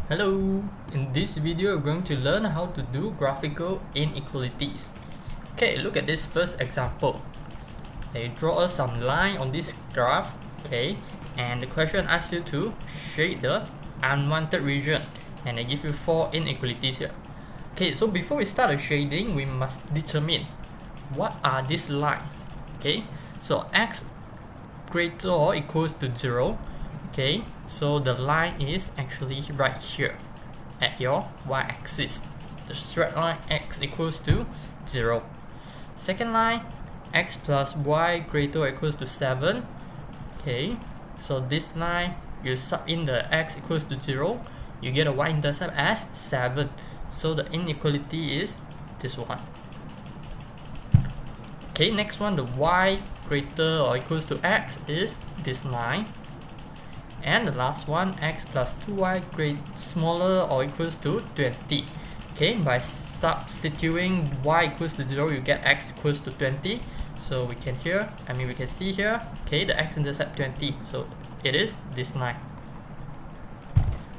Hello! In this video, we're going to learn how to do graphical inequalities. Okay, look at this first example. They draw us some line on this graph, okay, and the question asks you to shade the unwanted region, and they give you 4 inequalities here. Okay, so before we start the shading, we must determine what are these lines. Okay, so x greater or equals to 0. Okay, so the line is actually right here at your y-axis. The straight line x equals to 0. Second line, x plus y greater or equals to 7. Okay, so this line, you sub in the x equals to 0, you get a y-intercept as 7. So the inequality is this one. Okay, next one, the y greater or equals to x is this line. And the last one, x plus 2y smaller or equals to 20. Okay, by substituting y equals to 0, you get x equals to 20. So we can see here, okay, the x-intercept 20. So it is this line.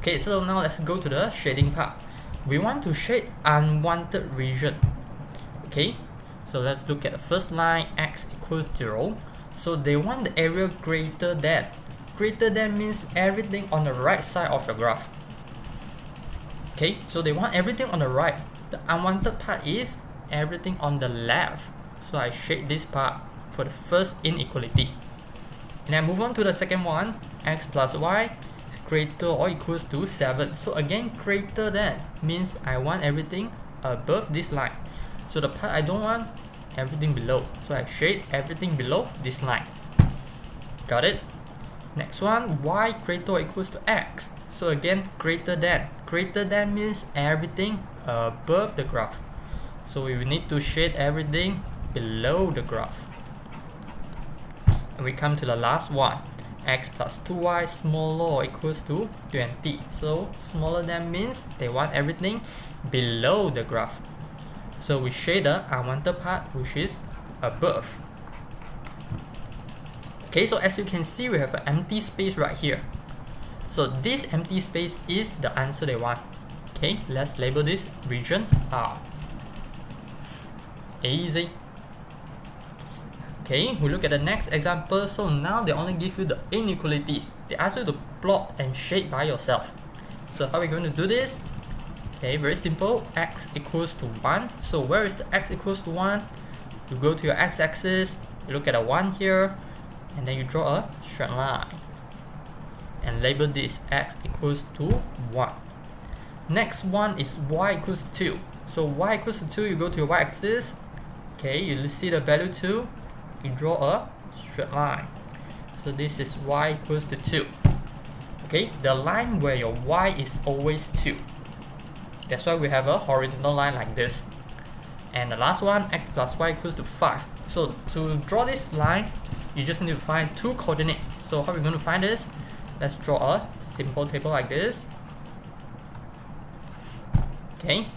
Okay, so now let's go to the shading part. We want to shade unwanted region. Okay, so let's look at the first line, x equals 0. So they want the area greater than. Greater than means everything on the right side of your graph. Okay, so they want everything on the right. The unwanted part is everything on the left. So I shade this part for the first inequality. And I move on to the second one, x plus y is greater or equals to 7. So again, greater than means I want everything above this line. So the part I don't want, everything below. So I shade everything below this line. Got it? Next one, y greater or equals to x. So again, greater than. Greater than means everything above the graph. So we will need to shade everything below the graph. And we come to the last one, x plus 2y smaller or equals to 20. So smaller than means they want everything below the graph. So we shade the unwanted part, which is above. Okay, so as you can see, we have an empty space right here. So this empty space is the answer they want. Okay, let's label this region R. Easy. Okay, we look at the next example. So now they only give you the inequalities. They ask you to plot and shade by yourself. So how are we going to do this? Okay, very simple. X equals to 1. So where is the x equals to 1? You go to your x-axis, you look at a 1 here, and then you draw a straight line and label this x equals to 1. Next one is y equals to 2. So y equals to 2, you go to your y-axis, okay, you see the value 2, you draw a straight line. So this is y equals to 2. Okay, the line where your y is always 2. That's why we have a horizontal line like this. And the last one, x plus y equals to 5. So to draw this line, you just need to find 2 coordinates. So how are we going to find this? Let's draw a simple table like this. Okay,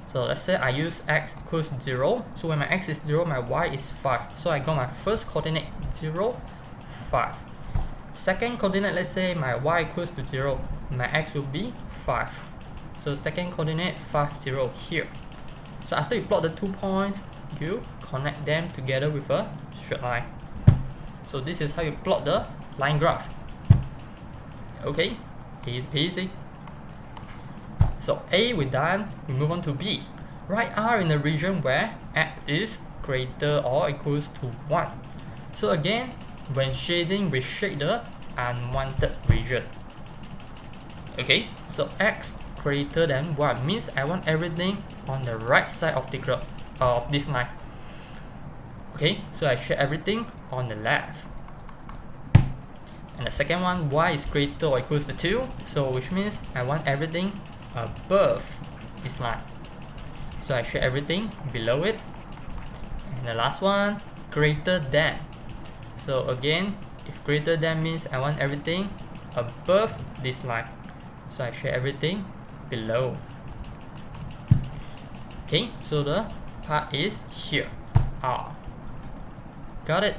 so let's say I use x equals 0. So when my x is 0, my y is 5. So I got my first coordinate 0, 5. Second coordinate, let's say my y equals to 0. My x will be 5. So second coordinate 5, 0 here. So after you plot the 2 points, you connect them together with a straight line. So this is how you plot the line graph. Okay, easy peasy. So A we're done, we move on to B. Write R in the region where x is greater or equals to 1. So again, when shading, we shade the unwanted region. Okay, so x greater than 1 means I want everything on the right side of the graph of this line. Okay, so I shade everything on the left. And the second one, y is greater or equals to 2. So which means I want everything above this line. So I shade everything below it. And the last one, greater than. So again, if greater than means I want everything above this line. So I shade everything below. Okay, so the part is here, R. Got it?